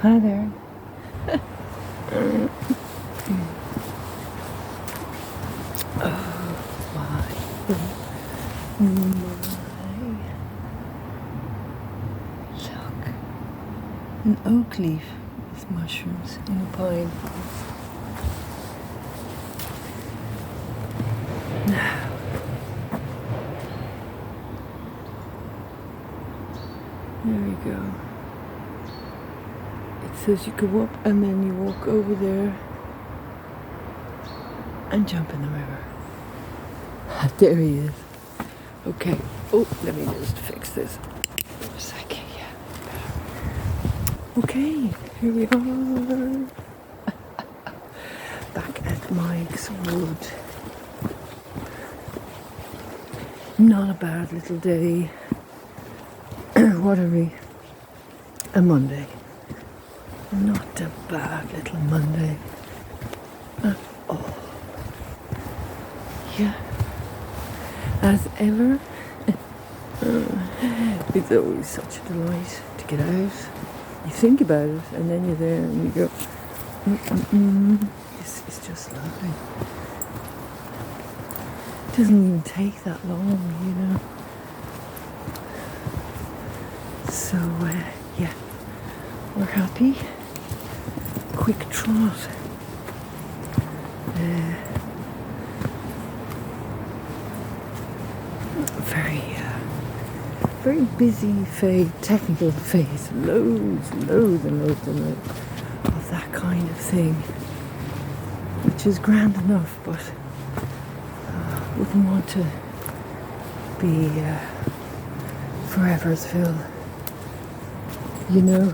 Hi there. Look, an oak leaf with mushrooms in a pine. Now, there we go. It says you go up and then you walk over there and jump in the river. There he is. Okay. Oh, let me just fix this for a second. Yeah. Okay, here we are. Back at Mike's Wood. Not a bad little day. What are we? A Monday. Not a bad little Monday at all. Yeah. As ever, it's always such a delight to get out. You think about it and then you're there and you go, this is just lovely. It doesn't even take that long, you know. So, yeah, we're happy. Quick trot. Very busy technical phase. Loads of that kind of thing, which is grand enough, but wouldn't want to be Foreversville, you know.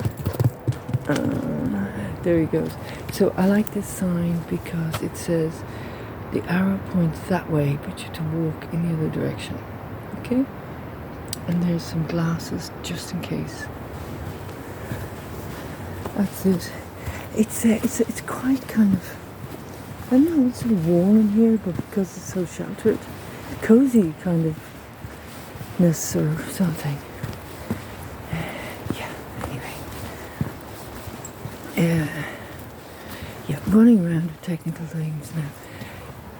There he goes. So I like this sign because it says the arrow points that way, but you're to walk in the other direction. Okay? And there's some glasses just in case. That's it. It's quite kind of, I don't know, it's sort of warm in here, but because it's so sheltered, cozy kind of ness or something. Yeah. Anyway. Yeah. Running around with technical things now.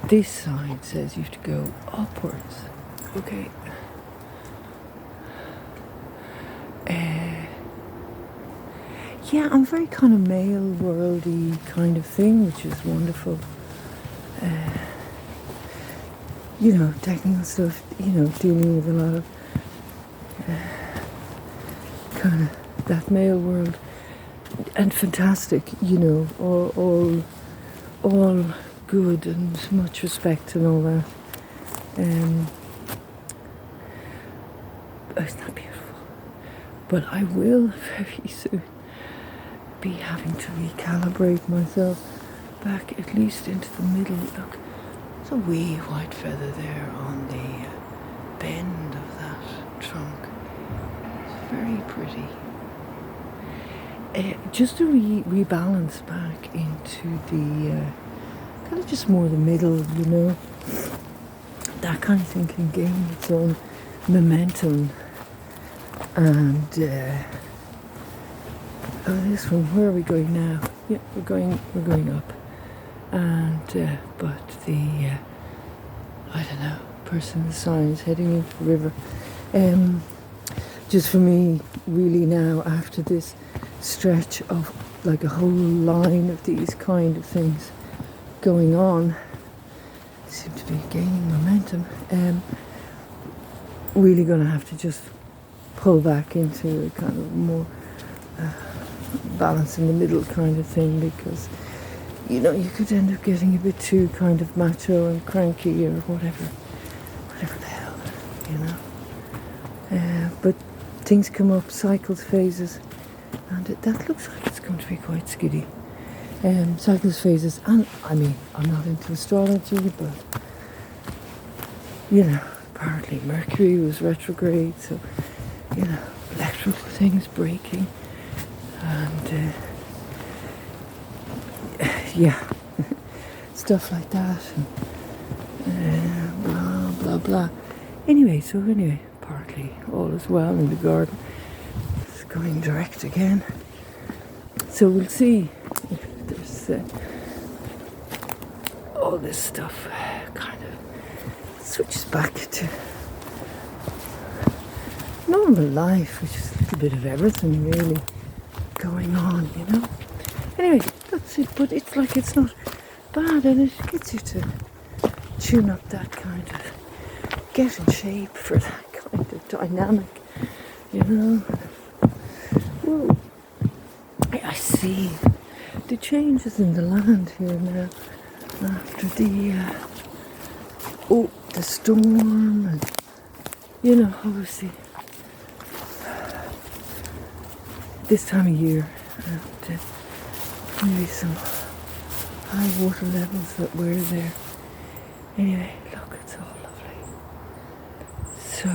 This sign says you have to go upwards. Okay. Yeah, I'm very kind of male worldy kind of thing, which is wonderful. You know, technical stuff, you know, dealing with a lot of kind of that male world. And fantastic, you know, all good and much respect and all that. It's not beautiful. But I will very soon be having to recalibrate myself back at least into the middle. Look, there's a wee white feather there on the bend of that trunk. It's very pretty. Just to rebalance back into the kind of just more the middle, you know. That kind of thing can gain its own momentum. And this one, where are we going now? Yeah, we're going up. And but the I don't know, person in the sign is heading into the river. Just for me, really now, after this stretch of like a whole line of these kind of things going on, seem to be gaining momentum. Really going to have to just pull back into a kind of more balance in the middle kind of thing, because you know you could end up getting a bit too kind of macho and cranky or whatever the hell, you know. But things come up, cycles, phases, and that looks like it's going to be quite skiddy. Cycles, phases, and I mean, I'm not into astrology, but you know, apparently Mercury was retrograde, so you know, electrical things breaking, and yeah, stuff like that, and blah blah blah. Anyway, partly all is well in the garden. It's going direct again. So we'll see if there's all this stuff kind of switches back to normal life, which is a little bit of everything really going on, you know. Anyway, that's it, but it's like it's not bad, and it gets you to tune up that kind of, get in shape for that kind of dynamic, you know. Whoa. I see the changes in the land here now after the storm, and you know, obviously this time of year, and maybe some high water levels that were there. Anyway, look, it's all lovely. So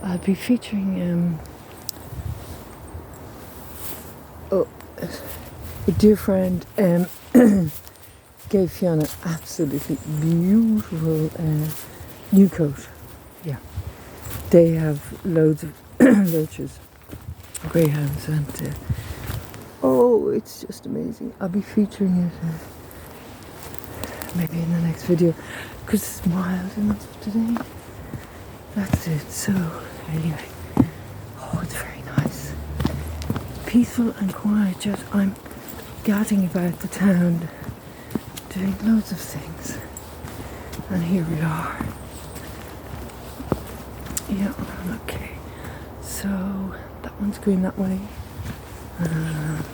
I'll be featuring a dear friend gave Fiona absolutely beautiful new coat. Yeah, they have loads of lurchers, greyhounds, and it's just amazing. I'll be featuring it maybe in the next video because it's mild enough today. That's it. So anyway, it's very nice, peaceful and quiet. Just I'm gadding about the town, doing loads of things, and here we are. Yeah, okay. So that one's going that way, and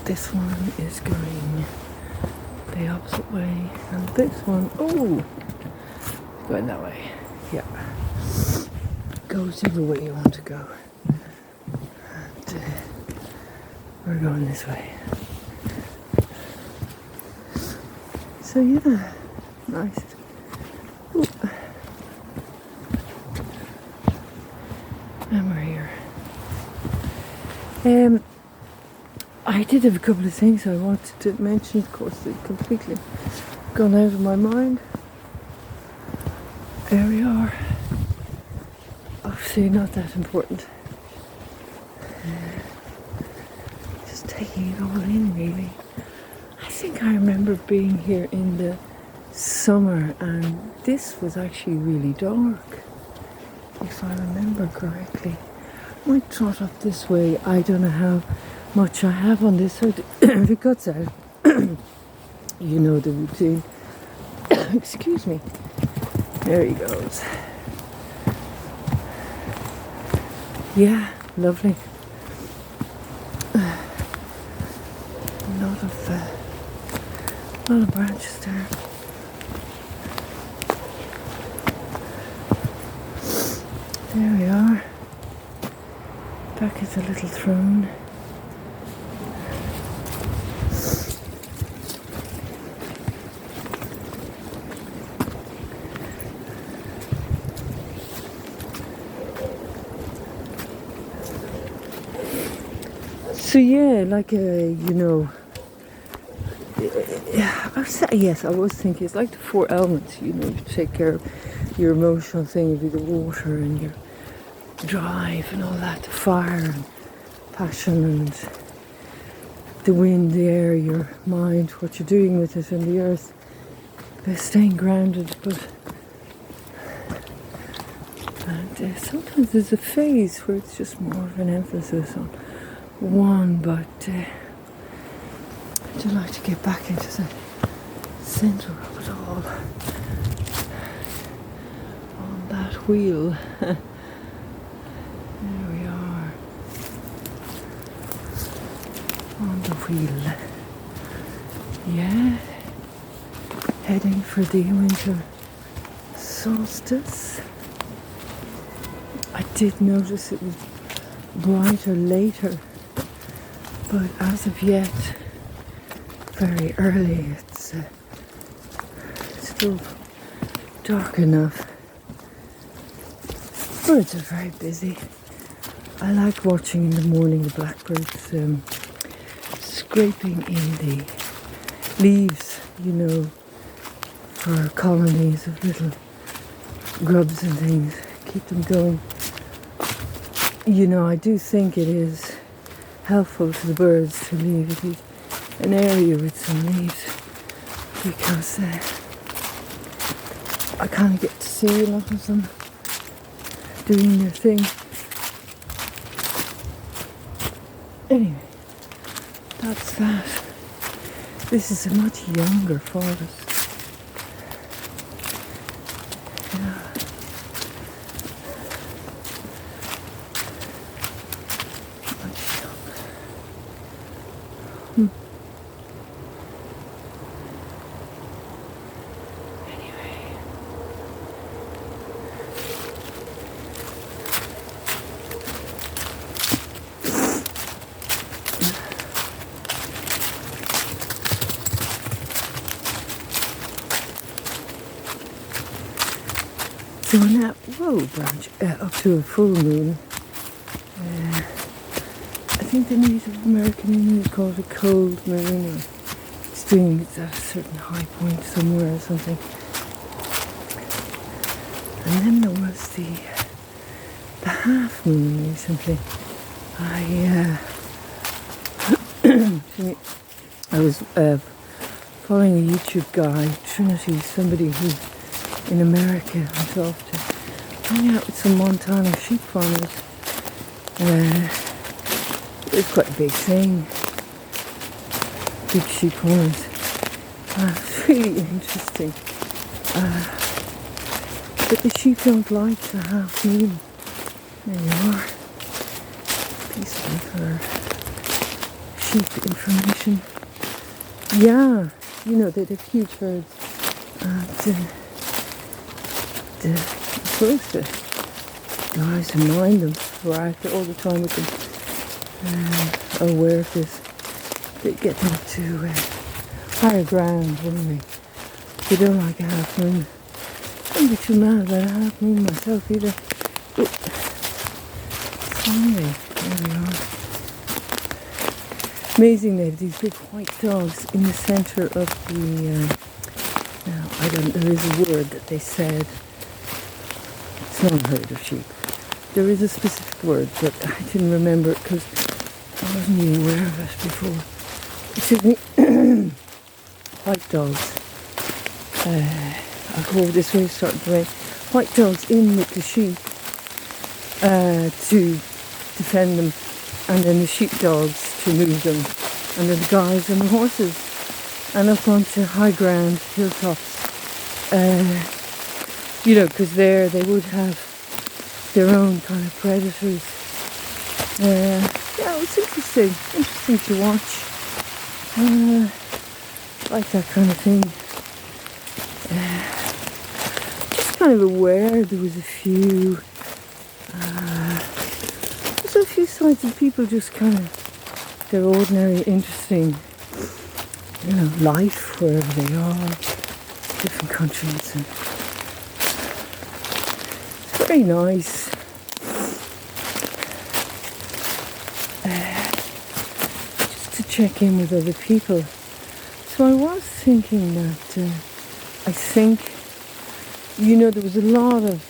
this one is going the opposite way, and this one, going that way. Yeah, go whichever way you want to go, and we're going this way. So yeah, nice. Ooh. And we're here. I did have a couple of things I wanted to mention. Of course, they've completely gone out of my mind. There we are. Obviously not that important. Just taking it all in, really. I think I remember being here in the summer, and this was actually really dark, if I remember correctly. I might trot up this way. I don't know how much I have on this side. If it cuts out, you know the routine. Excuse me. There he goes. Yeah, lovely. A lot of branches there. There we are. Back at the little throne. So yeah, like yes, I was thinking it's like the four elements. You know, you take care of your emotional thing, it'd be the water and your drive and all that, the fire and passion and the wind, the air, your mind, what you're doing with it, and the earth. They're staying grounded, and sometimes there's a phase where it's just more of an emphasis on one, but I do like to get back into the centre of it all, on that wheel. There we are, on the wheel. Yeah, heading for the winter solstice. I did notice it was brighter later, but as of yet, very early. It's still dark enough. Birds are very busy. I like watching in the morning the blackbirds scraping in the leaves, you know, for colonies of little grubs and things. Keep them going. I do think it is helpful to the birds to leave at least an area with some leaves, because I kind of get to see a lot of them doing their thing. Anyway, that's that. This is a much younger forest. Yeah. Much younger. Anyway. So on that branch up to a full moon, I think the Native American Indians call it a cold moon, or it's doing it at a certain high point somewhere or something. And then there was the half moon recently. I was following a YouTube guy, Trinity, somebody who in America went off to hang out with some Montana sheep farmers. It was quite a big thing, big sheep farmers. It's really interesting. But the sheep don't like the half moon. There you are. Piece of sheep information. Yeah, they'd have huge herds. The folks that guys who mind them were out there all the time with them, are aware of this. They get them to higher ground, wouldn't they? They don't like a half moon. I wouldn't be too mad about a half moon myself either. But anyway, there we are. Amazing, they have these big white dogs in the centre of the. There is a word that they said. It's not a herd of sheep. There is a specific word, but I didn't remember it because I wasn't even aware of it before. Excuse me. White dogs. I'll go this way, start the way. White dogs in with the sheep to defend them, and then the sheepdogs to move them, and then the guys and the horses, and up onto high ground, hilltops. Because there they would have their own kind of predators. It's interesting to watch. Like that kind of thing. Just kind of aware there was a few sides of people just kind of their ordinary, interesting, life wherever they are, different countries, and it's very nice. Just to check in with other people. So I was thinking that I think there was a lot of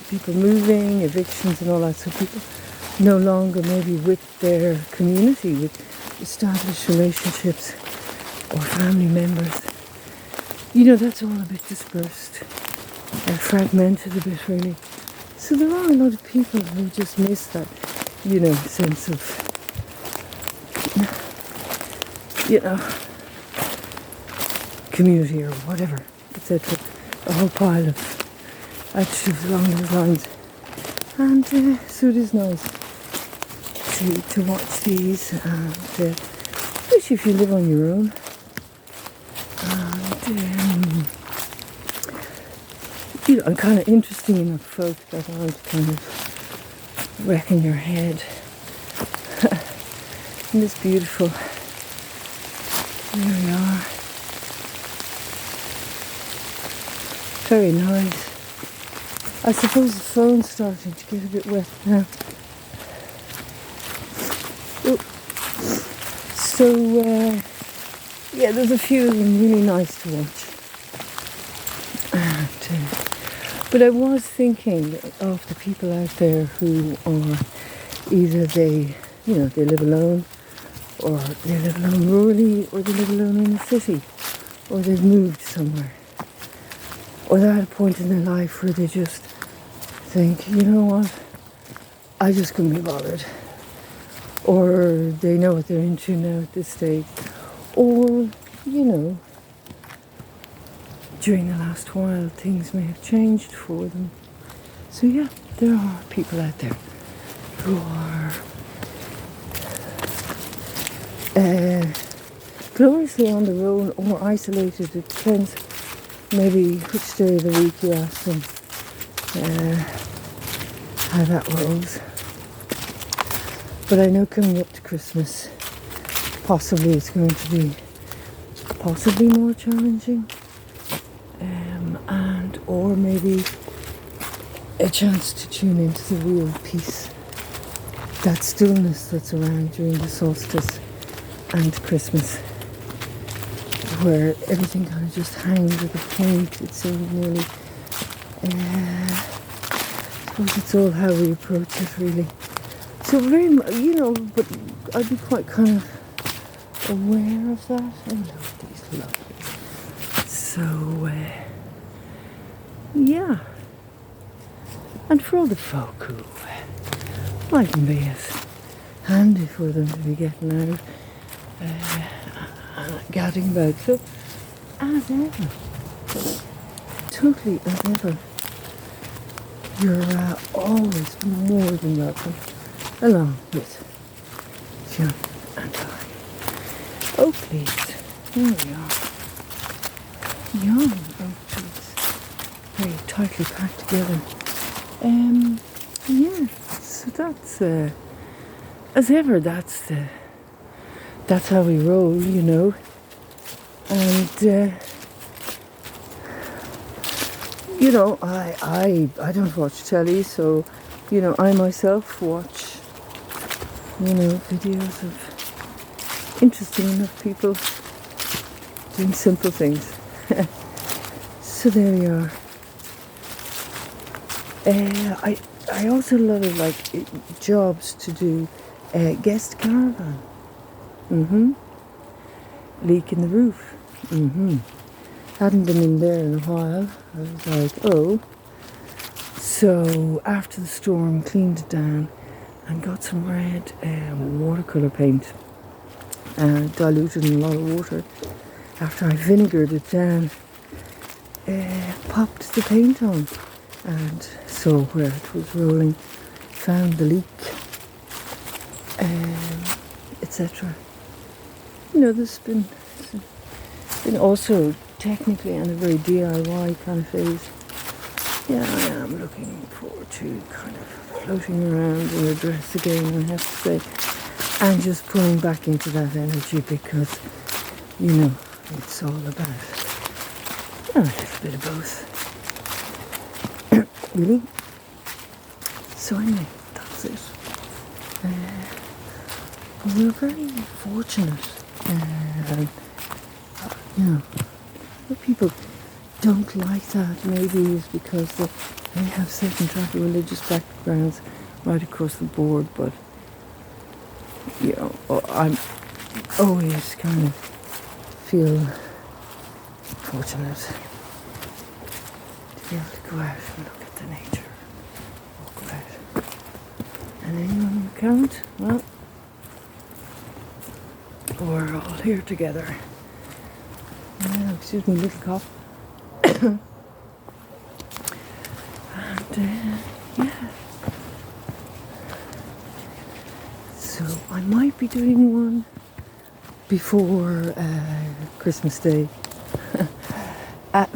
people moving, evictions and all that, so people no longer maybe with their community, with established relationships or family members. That's all a bit dispersed and fragmented a bit, really. So there are a lot of people who just miss that, sense of, community or whatever, etc. A whole pile of adjectives along those lines. And so it is nice to watch these, and especially if you live on your own. And kind of interesting enough folk that aren't kind of wrecking your head. And it's beautiful. There we are. Very nice. I suppose the phone's starting to get a bit wet now. So, there's a few of them really nice to watch. But I was thinking of the people out there who are Either they, they live alone, or they live alone rurally, or they live alone in a city, or they've moved somewhere. Or they're at a point in their life where they just think, you know what, I just couldn't be bothered. Or they know what they're into now at this stage. Or, during the last while, things may have changed for them. So yeah, there are people out there who are gloriously on their own or isolated. It depends maybe which day of the week you ask them how that rolls. But I know coming up to Christmas, possibly it's going to be possibly more challenging, and or maybe a chance to tune into the real peace, that stillness that's around during the solstice and Christmas, where everything kind of just hangs at a point. It seems nearly, I suppose it's all how we approach it, really. So very, but I'd be quite kind of aware of that. I love these lovely. So, yeah. And for all the folk who mightn't be as handy for them to be getting out, gadding about. So, as ever, totally as ever, you're always more than welcome, along with Fionn and I. Oh, please. Here we are. Yum. Oh, jeez. Very tightly packed together. Yeah, so that's, as ever, that's how we roll, And, I don't watch telly, so, I myself watch, videos of interesting enough people doing simple things. So there we are. I also love jobs to do guest caravan. Leak in the roof. Hadn't been in there in a while. I was like, oh. So after the storm, cleaned it down and got some red watercolour paint, diluted in a lot of water. After I vinegared it down, popped the paint on and saw where it was rolling, found the leak, etc. There's been also technically and a very DIY kind of phase. Yeah, I am looking forward to kind of floating around in a dress again, I have to say, and just pulling back into that energy because, it's all about a little bit of both. Really? So anyway, that's it. We're very fortunate. What people don't like that maybe is because they have certain type of religious backgrounds right across the board, but I'm always kind of feel fortunate to be able to go out and look at the nature, walk about. And anyone who can't, well, we're all here together. Excuse me, little cough. And yeah. So I might be doing one before Christmas Day.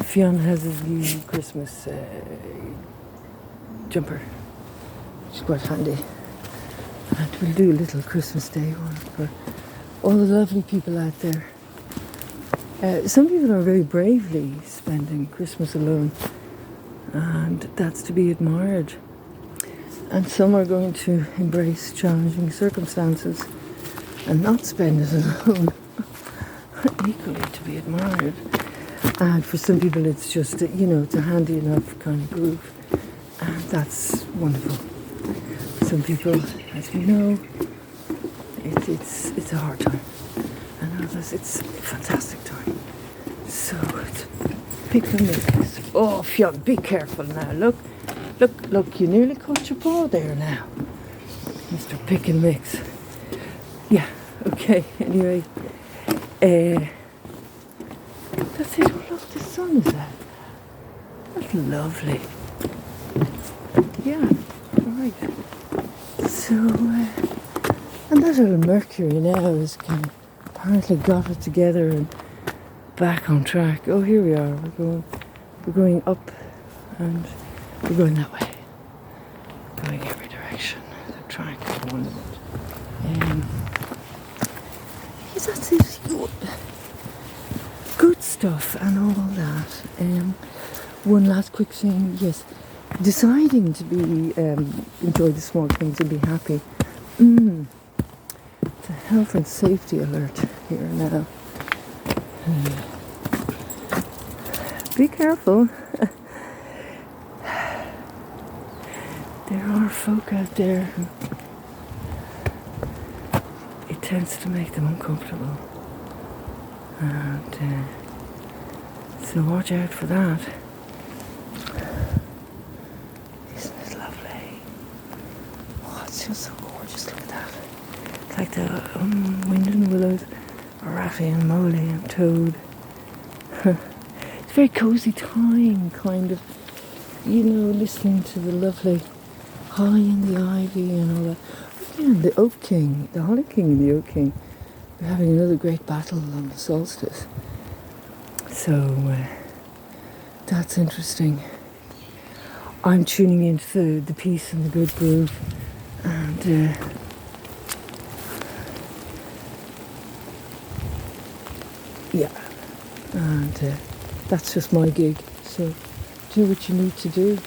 Fionn has his new Christmas jumper. It's quite handy. And we'll do a little Christmas Day one for all the lovely people out there. Some people are very bravely spending Christmas alone, and that's to be admired. And some are going to embrace challenging circumstances and not spend it alone, equally to be admired. And for some people it's just, it's a handy enough kind of groove, and that's wonderful. So some people, as we know, it's a hard time, and others it's a fantastic time. So it's pick the mix. Oh, Fionn, be careful now. Look, you nearly caught your paw there now, Mr. Pick and Mix. Yeah, okay, anyway. That's it. Oh, look, the sun is out. That's lovely. Yeah, alright. So, and that little Mercury now is kind of apparently got it together and back on track. Oh, here we are. We're going up, and we're going that way. Going every direction. The track is one of it. Yes, that's it. Good stuff and all that. One last quick thing. Yes, deciding to be enjoy the small things and be happy. It's a health and safety alert here now. Be careful. There are folk out there who it tends to make them uncomfortable, and so watch out for that. Isn't it lovely? Oh, it's just so gorgeous. Look at that. It's like the wind and willows, Raffi and Molly and Toad. It's a very cosy time, kind of, listening to the lovely holly and the ivy and all that. Again, the Oak King, the Holly King and the Oak King, we're having another great battle on the solstice. So that's interesting. I'm tuning into the peace and the good groove, and yeah, and that's just my gig. So do what you need to do.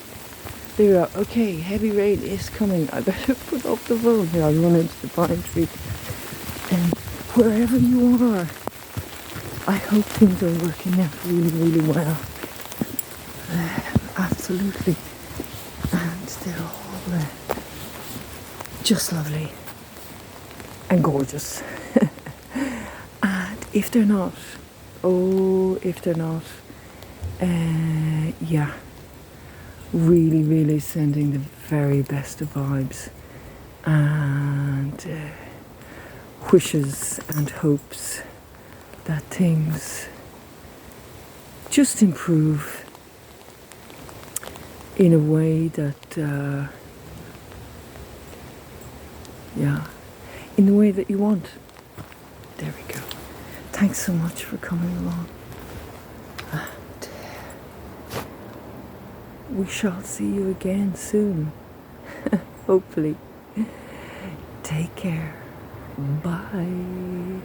There you are. Okay, heavy rain is coming. I better put up the phone here. I'll run into the pine tree. And wherever you are, I hope things are working out really, really well. Absolutely. And they're all just lovely and gorgeous. And if they're not, yeah, really, really sending the very best of vibes and wishes and hopes that things just improve in a way that, in the way that you want. There we go. Thanks so much for coming along. And we shall see you again soon. Hopefully. Take care. Bye.